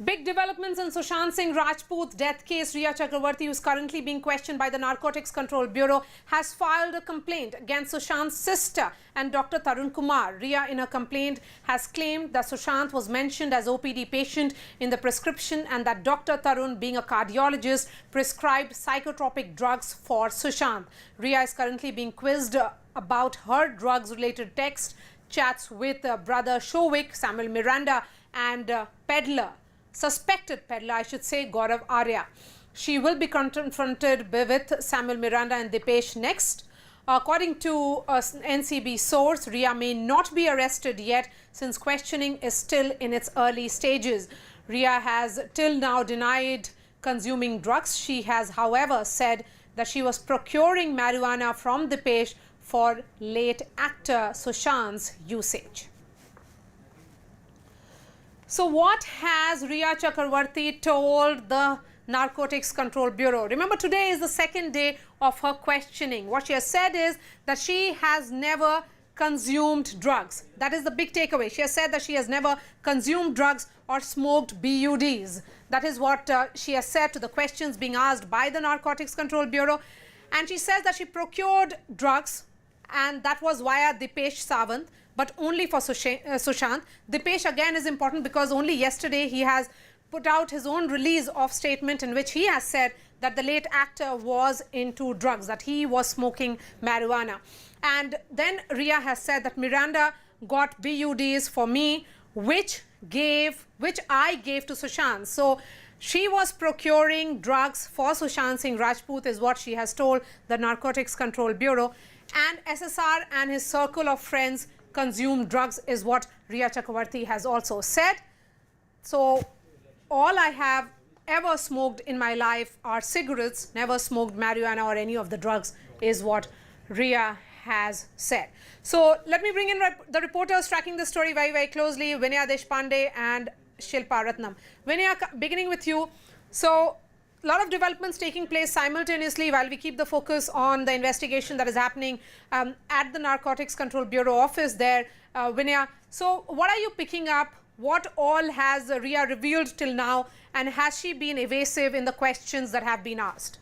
Big developments in Sushant Singh Rajput death case. Rhea Chakravarti, who is currently being questioned by the Narcotics Control Bureau, has filed a complaint against Sushant's sister and Dr. Tarun Kumar. Rhea, in her complaint, has claimed that Sushant was mentioned as OPD patient in the prescription and that Dr. Tarun, being a cardiologist, prescribed psychotropic drugs for Sushant. Rhea is currently being quizzed about her drugs-related text chats with brother Shovik, Samuel Miranda, and suspected peddler, I should say, Gaurav Arya. She will be confronted with Samuel Miranda and Dipesh next. According to an NCB source, Rhea may not be arrested yet since questioning is still in its early stages. Rhea has till now denied consuming drugs. She has, however, said that she was procuring marijuana from Dipesh for late actor Sushant's usage. So what has Rhea Chakravarti told the Narcotics Control Bureau? Remember, today is the second day of her questioning. What she has said is that she has never consumed drugs. That is the big takeaway. She has said that she has never consumed drugs or smoked BUDs. That is what she has said to the questions being asked by the Narcotics Control Bureau. And she says that she procured drugs, and that was via Dipesh Sawant, but only for Sushant. Dipesh again is important because only yesterday he has put out his own release of statement in which he has said that the late actor was into drugs, that he was smoking marijuana. And then Rhea has said that Miranda got BUDs for me, which I gave to Sushant. So she was procuring drugs for Sushant Singh Rajput is what she has told the Narcotics Control Bureau. And SSR and his circle of friends consume drugs is what Rhea Chakravarti has also said. So all I have ever smoked in my life are cigarettes, never smoked marijuana or any of the drugs is what Rhea has said. So let me bring in the reporters tracking the story very, very closely, Vinaya Deshpande and Shilpa Ratnam. Vinaya, beginning with you. So a lot of developments taking place simultaneously while we keep the focus on the investigation that is happening at the Narcotics Control Bureau office there, Vinaya. So what are you picking up? What all has Rhea revealed till now, and has she been evasive in the questions that have been asked?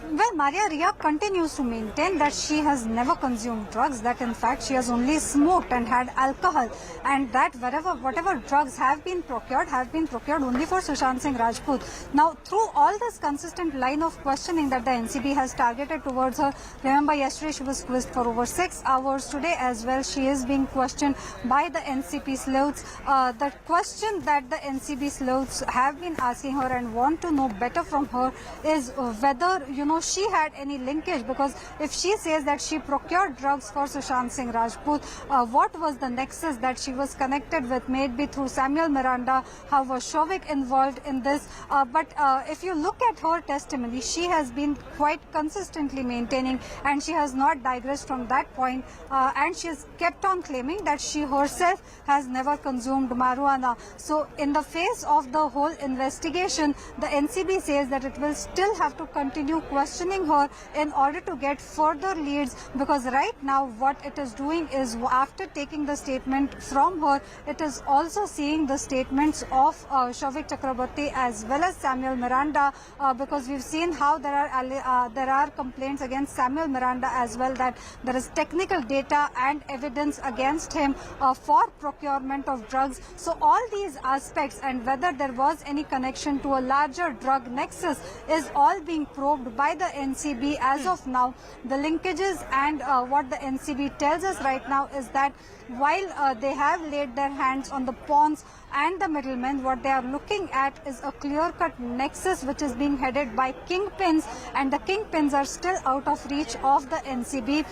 Well, Maria, Rhea continues to maintain that she has never consumed drugs, that in fact she has only smoked and had alcohol, and that whatever drugs have been procured only for Sushant Singh Rajput. Now, through all this consistent line of questioning that the NCB has targeted towards her, remember yesterday she was quizzed for over 6 hours. Today as well she is being questioned by the NCP sleuths. The question that the NCB sleuths have been asking her and want to know better from her is whether, she had any linkage, because if she says that she procured drugs for Sushant Singh Rajput, what was the nexus that she was connected with? Maybe through Samuel Miranda, how was Shovik involved in this? But if you look at her testimony, she has been quite consistently maintaining, and she has not digressed from that point, and she has kept on claiming that she herself has never consumed marijuana. So in the face of the whole investigation, the NCB says that it will still have to continue questioning her in order to get further leads, because right now what it is doing is, after taking the statement from her, it is also seeing the statements of Shovik Chakrabarti as well as Samuel Miranda, because we've seen how there are complaints against Samuel Miranda as well, that there is technical data and evidence against him for procurement of drugs. So all these aspects and whether there was any connection to a larger drug nexus is all being probed by the NCB as of now. The linkages and what the NCB tells us right now is that while they have laid their hands on the pawns and the middlemen, what they are looking at is a clear-cut nexus which is being headed by kingpins, and the kingpins are still out of reach of the NCB.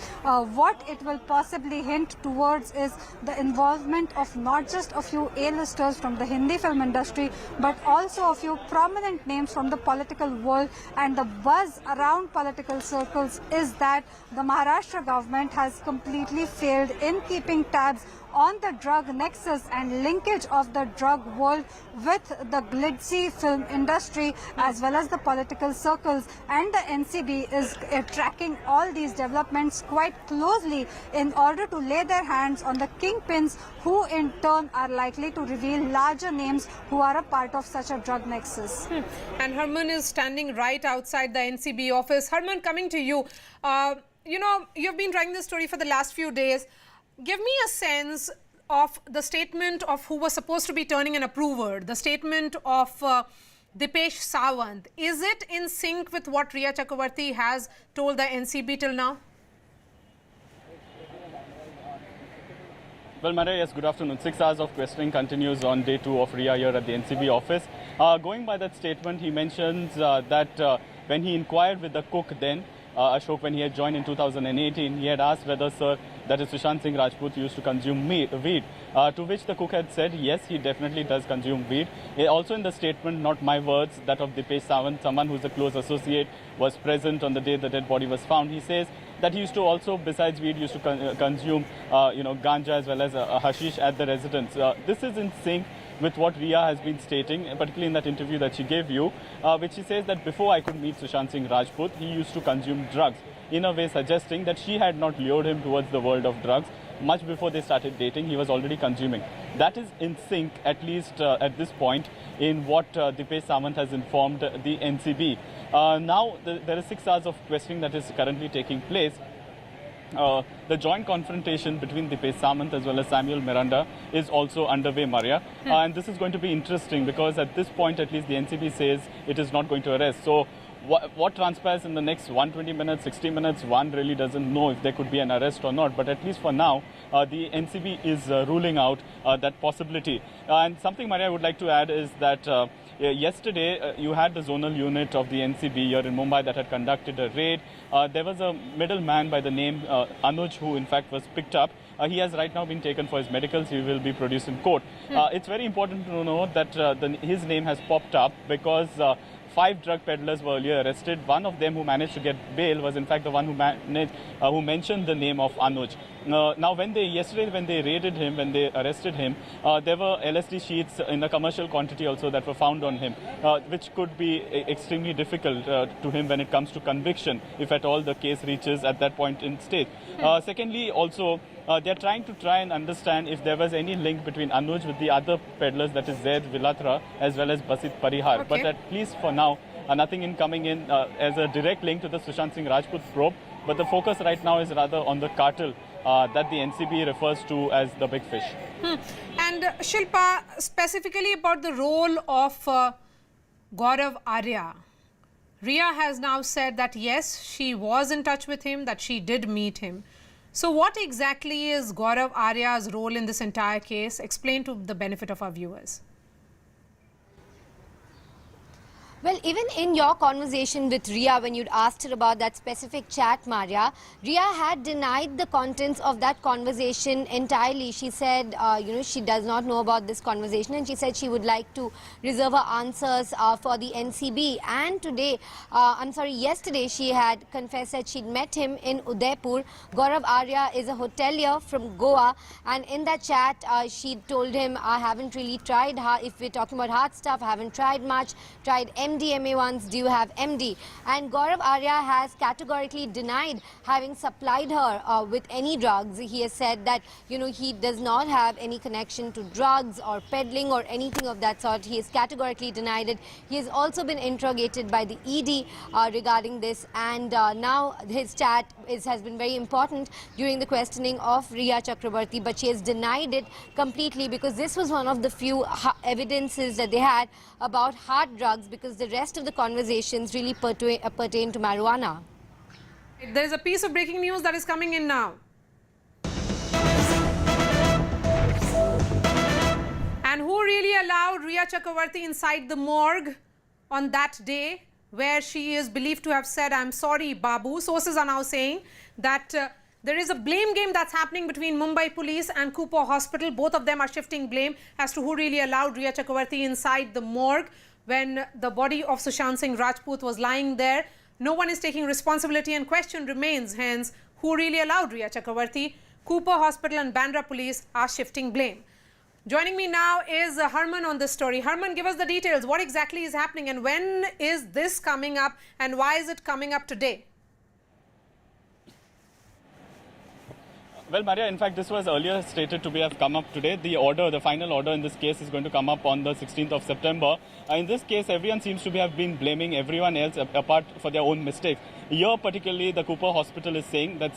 What it will possibly hint towards is the involvement of not just a few A-listers from the Hindi film industry, but also a few prominent names from the political world, and the buzz around political circles is that the Maharashtra government has completely failed in keeping tabs on the drug nexus and linkage of the drug world with the glitzy film industry as well as the political circles, and the NCB is tracking all these developments quite closely in order to lay their hands on the kingpins who in turn are likely to reveal larger names who are a part of such a drug nexus. And Harman is standing right outside the NCB office. Harman, coming to you, you've been writing this story for the last few days. Give me a sense of the statement of who was supposed to be turning an approver, the statement of Dipesh Sawant. Is it in sync with what Rhea Chakravarti has told the NCB till now? Well, Maria, yes, good afternoon. 6 hours of questioning continues on day 2 of Rhea here at the NCB office. Going by that statement, he mentions that when he inquired with the cook then, Ashok, when he had joined in 2018, he had asked whether, sir, that is Sushant Singh Rajput used to consume weed, to which the cook had said, yes, he definitely does consume weed. Also in the statement, not my words, that of Dipesh Sawant, someone who's a close associate, was present on the day the dead body was found. He says that he used to also, besides weed, used to consume, ganja as well as hashish at the residence. This is in sync with what Rhea has been stating, particularly in that interview that she gave you, which she says that before I could meet Sushant Singh Rajput, he used to consume drugs, in a way suggesting that she had not lured him towards the world of drugs. Much before they started dating, he was already consuming. That is in sync, at least at this point, in what Dipesh Sawant has informed the NCB. Now, there is 6 hours of questioning that is currently taking place. The joint confrontation between Dipesh Sawant as well as Samuel Miranda is also underway, Maria. And this is going to be interesting because at this point, at least the NCB says it is not going to arrest. So what transpires in the next 120 minutes, 60 minutes, one really doesn't know if there could be an arrest or not. But at least for now, the NCB is ruling out that possibility. And something, Maria, I would like to add is that yesterday, you had the zonal unit of the NCB here in Mumbai that had conducted a raid. There was a middleman by the name Anuj, who in fact was picked up. He has right now been taken for his medicals. He will be produced in court. It's very important to know that his name has popped up because 5 drug peddlers were earlier arrested. One of them who managed to get bail was in fact the one who mentioned the name of Anuj. Now, yesterday when they raided him, when they arrested him, there were LSD sheets in a commercial quantity also that were found on him, which could be extremely difficult to him when it comes to conviction, if at all the case reaches at that point in stage. Secondly, also, they're trying and understand if there was any link between Anuj with the other peddlers, that is Zaid Vilatra as well as Basit Parihar. Okay. But at least for now, nothing in coming in as a direct link to the Sushant Singh Rajput probe. But the focus right now is rather on the cartel that the NCB refers to as the big fish. And Shilpa, specifically about the role of Gaurav Arya. Rhea has now said that yes, she was in touch with him, that she did meet him. So what exactly is Gaurav Arya's role in this entire case? Explain to the benefit of our viewers. Well, even in your conversation with Rhea, when you'd asked her about that specific chat, Maria, Rhea had denied the contents of that conversation entirely. She said, she does not know about this conversation, and she said she would like to reserve her answers for the NCB. And today, yesterday, she had confessed that she'd met him in Udaipur. Gaurav Arya is a hotelier from Goa, and in that chat, she told him, I haven't really tried hard. If we're talking about hard stuff, I haven't tried much. Tried MDMA once, do you have MD? And Gaurav Arya has categorically denied having supplied her with any drugs. He has said that, he does not have any connection to drugs or peddling or anything of that sort. He has categorically denied it. He has also been interrogated by the ED regarding this, and now his chat has been very important during the questioning of Rhea Chakravarti, but she has denied it completely because this was one of the few evidences that they had about hard drugs, because the rest of the conversations really pertain to marijuana. There is a piece of breaking news that is coming in now. And who really allowed Rhea Chakravarti inside the morgue on that day where she is believed to have said, I'm sorry, Babu? Sources are now saying that there is a blame game that's happening between Mumbai police and Cooper Hospital. Both of them are shifting blame as to who really allowed Rhea Chakravarti inside the morgue when the body of Sushant Singh Rajput was lying there. No one is taking responsibility, and question remains, hence, who really allowed Rhea Chakravarti? Cooper Hospital and Bandra police are shifting blame. Joining me now is Harman on this story. Harman, give us the details. What exactly is happening and when is this coming up and why is it coming up today? Well, Maria, in fact, this was earlier stated to have come up today. The final order in this case is going to come up on the 16th of September. In this case, everyone seems to have been blaming everyone else apart for their own mistakes. Here, particularly, the Cooper Hospital is saying that,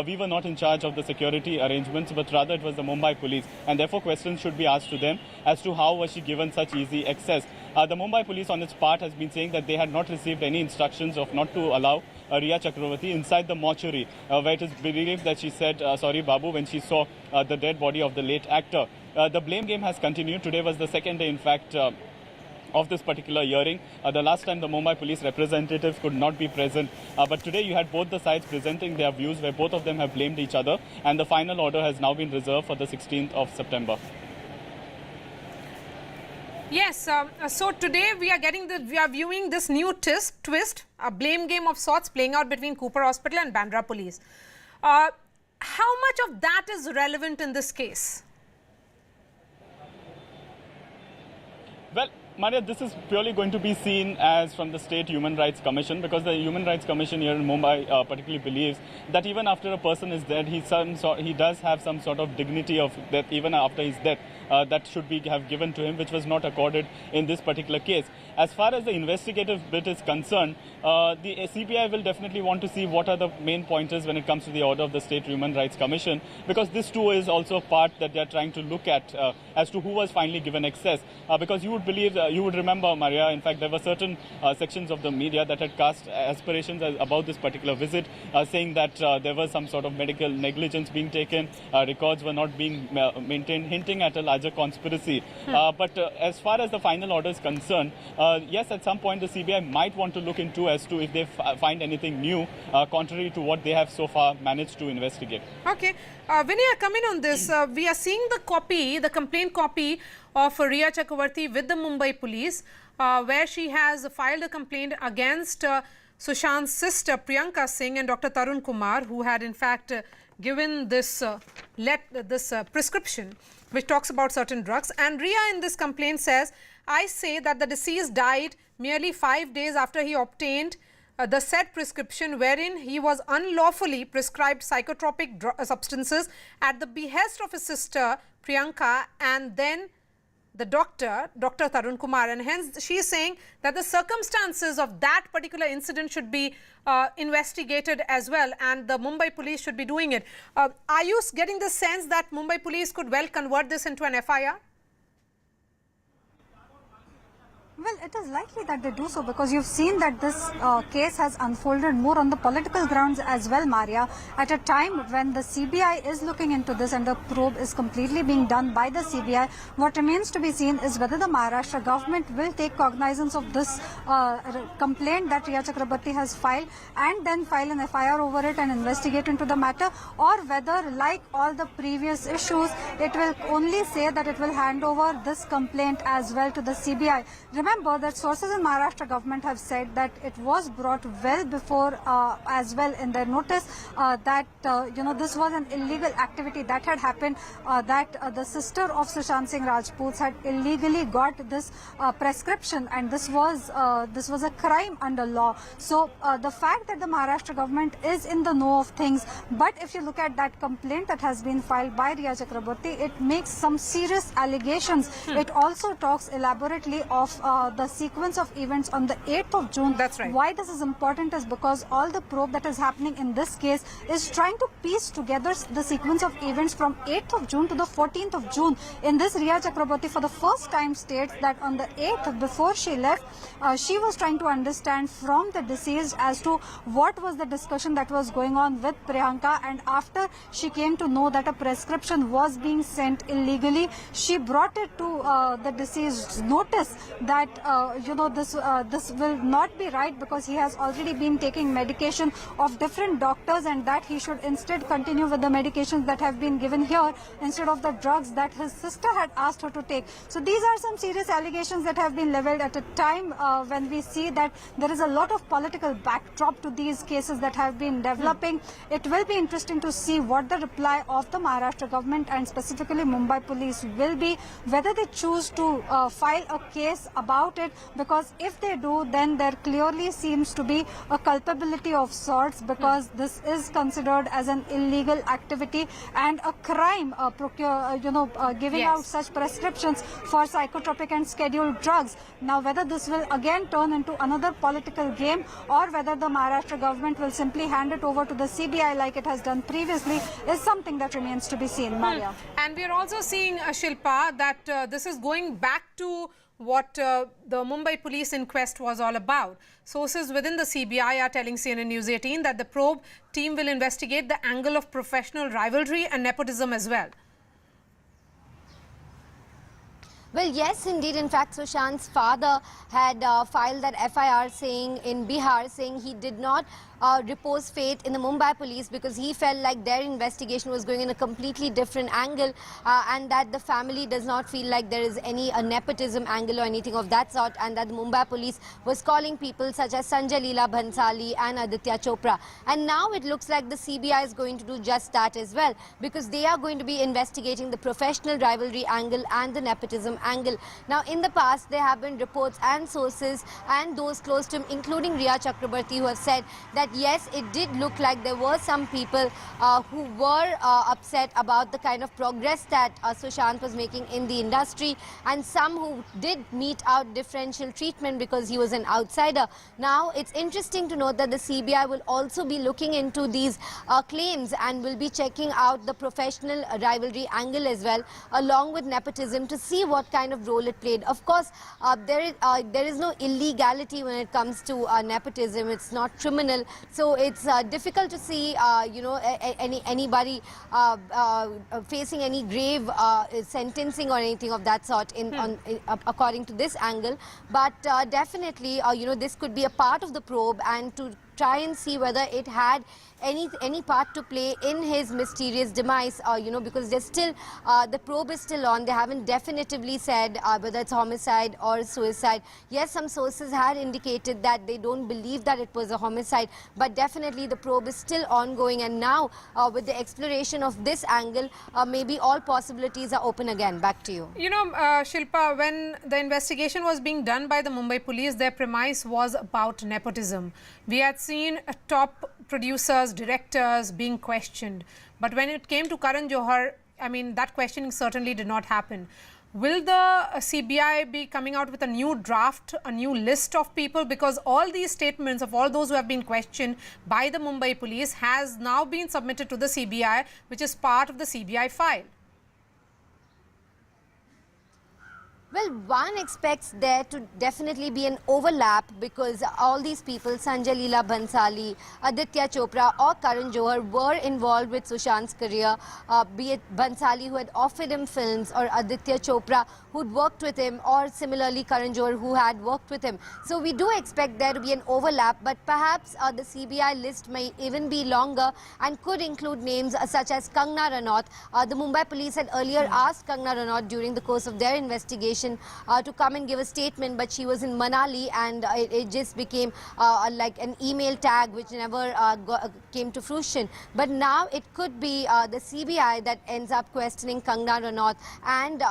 we were not in charge of the security arrangements, but rather it was the Mumbai police. And therefore, questions should be asked to them as to how was she given such easy access. The Mumbai police, on its part, has been saying that they had not received any instructions of not to allow Rhea Chakravarti inside the mortuary, where it is believed that she said, sorry, Babu, when she saw the dead body of the late actor. The blame game has continued. Today was the second day, in fact, of this particular hearing. The last time the Mumbai police representatives could not be present. But today you had both the sides presenting their views where both of them have blamed each other. And the final order has now been reserved for the 16th of September. Yes, so today we are viewing this new twist, a blame game of sorts playing out between Cooper Hospital and Bandra police. How much of that is relevant in this case? Well, Maria, this is purely going to be seen as from the State Human Rights Commission, because the Human Rights Commission here in Mumbai particularly believes that even after a person is dead, he does have some sort of dignity of death even after his death. That should have given to him, which was not accorded in this particular case. As far as the investigative bit is concerned, the CBI will definitely want to see what are the main pointers when it comes to the order of the State Human Rights Commission, because this too is also a part that they are trying to look at as to who was finally given access. Because you would remember, Maria, in fact, there were certain sections of the media that had cast aspirations about this particular visit, saying that there was some sort of medical negligence being taken, records were not being maintained, hinting at a larger conspiracy. But as far as the final order is concerned, yes, at some point the CBI might want to look into as to if they find anything new, contrary to what they have so far managed to investigate. Okay. Vinaya, come in on this. We are seeing the complaint copy of Rhea Chakravarti with the Mumbai police, where she has filed a complaint against Sushant's sister Priyanka Singh and Dr. Tarun Kumar, who had in fact given this prescription which talks about certain drugs. And Rhea in this complaint says, I say that the deceased died merely 5 days after he obtained the said prescription, wherein he was unlawfully prescribed psychotropic substances at the behest of his sister Priyanka and then the Dr. Tarun Kumar, and hence she is saying that the circumstances of that particular incident should be investigated as well, and the Mumbai police should be doing it. Are you getting the sense that Mumbai police could well convert this into an FIR? Well, it is likely that they do so, because you've seen that this case has unfolded more on the political grounds as well, Maria, at a time when the CBI is looking into this and the probe is completely being done by the CBI. What remains to be seen is whether the Maharashtra government will take cognizance of this complaint that Rhea Chakrabarti has filed and then file an FIR over it and investigate into the matter, or whether, like all the previous issues, it will only say that it will hand over this complaint as well to the CBI. Remember that sources in Maharashtra government have said that it was brought well before as well in their notice that this was an illegal activity that had happened, that the sister of Sushant Singh Rajput had illegally got this prescription, and this was a crime under law. So the fact that the Maharashtra government is in the know of things, but if you look at that complaint that has been filed by Rhea Chakrabarti, it makes some serious allegations. It also talks elaborately of the sequence of events on the 8th of June. That's right. Why this is important is because all the probe that is happening in this case is trying to piece together the sequence of events from 8th of June to the 14th of June. In this, Rhea Chakrabarti for the first time states that on the 8th, before she left, she was trying to understand from the deceased as to what was the discussion that was going on with Priyanka, and after she came to know that a prescription was being sent illegally, she brought it to the deceased's notice that that this will not be right because he has already been taking medication of different doctors, and that he should instead continue with the medications that have been given here instead of the drugs that his sister had asked her to take. So these are some serious allegations that have been leveled at a time when we see that there is a lot of political backdrop to these cases that have been developing. It will be interesting to see what the reply of the Maharashtra government and specifically Mumbai police will be, whether they choose to file a case about it, because if they do, then there clearly seems to be a culpability of sorts, because this is considered as an illegal activity and a crime, giving out such prescriptions for psychotropic and scheduled drugs. Now, whether this will again turn into another political game or whether the Maharashtra government will simply hand it over to the CBI like it has done previously is something that remains to be seen, Maria. And we are also seeing, Shilpa, that this is going back to what the Mumbai police inquest was all about. Sources within the CBI are telling CNN News18 that the probe team will investigate the angle of professional rivalry and nepotism as well. Well, yes, indeed. In fact, Sushant's father had filed that FIR saying in Bihar, saying he did not repose faith in the Mumbai police because he felt like their investigation was going in a completely different angle, and that the family does not feel like there is any nepotism angle or anything of that sort, and that the Mumbai police was calling people such as Sanjay Leela Bhansali and Aditya Chopra. And now it looks like the CBI is going to do just that as well, because they are going to be investigating the professional rivalry angle and the nepotism angle. Now, in the past, there have been reports and sources and those close to him, including Rhea Chakrabarti, who have said that yes, it did look like there were some people who were upset about the kind of progress that Sushant was making in the industry, and some who did mete out differential treatment because he was an outsider. Now, it's interesting to note that the CBI will also be looking into these claims and will be checking out the professional rivalry angle as well, along with nepotism, to see what kind of role it played. Of course, there is no illegality when it comes to nepotism. It's not criminal. So it's difficult to see, anybody facing any grave sentencing or anything of that sort according to this angle. But definitely, this could be a part of the probe, and to try and see whether it had any part to play in his mysterious demise, because there's still, the probe is still on. They haven't definitively said whether it's homicide or suicide. Yes, some sources had indicated that they don't believe that it was a homicide, but definitely the probe is still ongoing, and now with the exploration of this angle, maybe all possibilities are open again. Back to you. Shilpa, when the investigation was being done by the Mumbai police, their premise was about nepotism. We had seen top producers, directors being questioned. But when it came to Karan Johar, I mean, that questioning certainly did not happen. Will the CBI be coming out with a new draft, a new list of people? Because all these statements of all those who have been questioned by the Mumbai police has now been submitted to the CBI, which is part of the CBI file. Well, one expects there to definitely be an overlap, because all these people, Sanjay Leela Bhansali, Aditya Chopra or Karan Johar, were involved with Sushant's career, be it Bhansali, who had offered him films, or Aditya Chopra, who'd worked with him, or similarly Karan Johar, who had worked with him. So we do expect there to be an overlap, but perhaps the CBI list may even be longer and could include names such as Kangana Ranaut. The Mumbai police had earlier asked Kangana Ranaut during the course of their investigation to come and give a statement, but she was in Manali, and it just became like an email tag which never came to fruition. But now it could be the CBI that ends up questioning Kangana Ranaut, and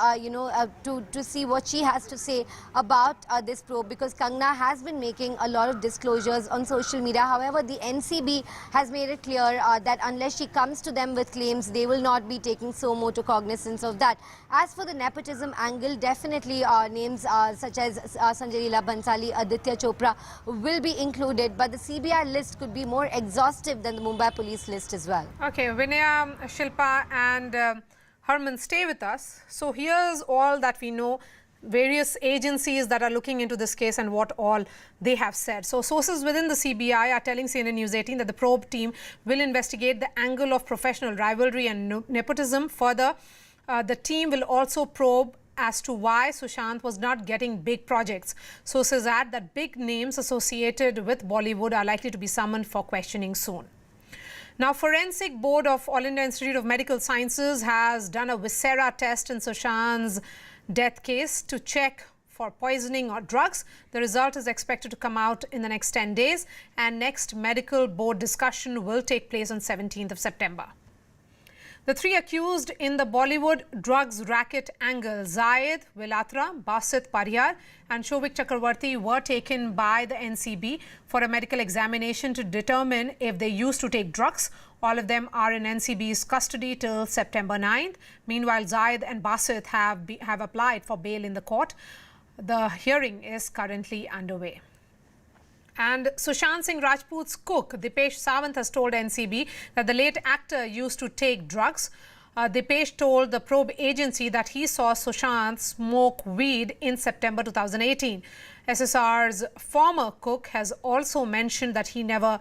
to see what she has to say about this probe, because Kangana has been making a lot of disclosures on social media. However, the NCB has made it clear that unless she comes to them with claims, they will not be taking so much cognizance of that. As for the nepotism angle, definitely names such as Sanjay Leela Bhansali, Aditya Chopra will be included, but the CBI list could be more exhaustive than the Mumbai police list as well. Okay, Vinaya, Shilpa and Harman, stay with us. So here's all that we know, various agencies that are looking into this case and what all they have said. So sources within the CBI are telling CNN News18 that the probe team will investigate the angle of professional rivalry and nepotism. Further, the team will also probe as to why Sushant was not getting big projects. Sources add that big names associated with Bollywood are likely to be summoned for questioning soon. Now, Forensic Board of All India Institute of Medical Sciences has done a viscera test in Sushant's death case to check for poisoning or drugs. The result is expected to come out in the next 10 days, and next medical board discussion will take place on 17th of September. The three accused in the Bollywood drugs racket angle, Zayed, Vilatra, Basit Pariyar and Shovik Chakravarti, were taken by the NCB for a medical examination to determine if they used to take drugs. All of them are in NCB's custody till September 9th. Meanwhile, Zayed and Basit have applied for bail in the court. The hearing is currently underway. And Sushant Singh Rajput's cook, Dipesh Sawant, has told NCB that the late actor used to take drugs. Dipesh told the probe agency that he saw Sushant smoke weed in September 2018. SSR's former cook has also mentioned that he never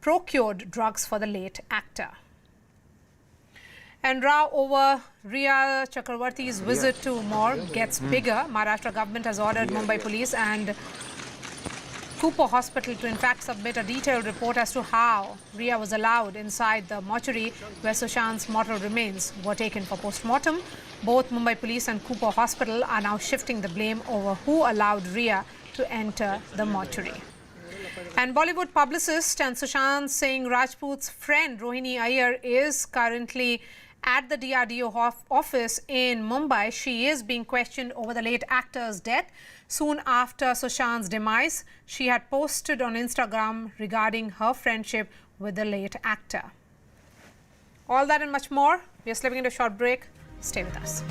procured drugs for the late actor. And row over Rhea Chakravarti's visit to morgue gets bigger. Maharashtra government has ordered Mumbai police and Cooper Hospital to in fact submit a detailed report as to how Rhea was allowed inside the mortuary where Sushant's mortal remains were taken for post-mortem. Both Mumbai Police and Cooper Hospital are now shifting the blame over who allowed Rhea to enter the mortuary. And Bollywood publicist and Sushant Singh Rajput's friend Rohini Iyer is currently at the DRDO office in Mumbai. She is being questioned over the late actor's death. Soon after Sushant's demise, she had posted on Instagram regarding her friendship with the late actor. All that and much more. We are slipping into a short break. Stay with us.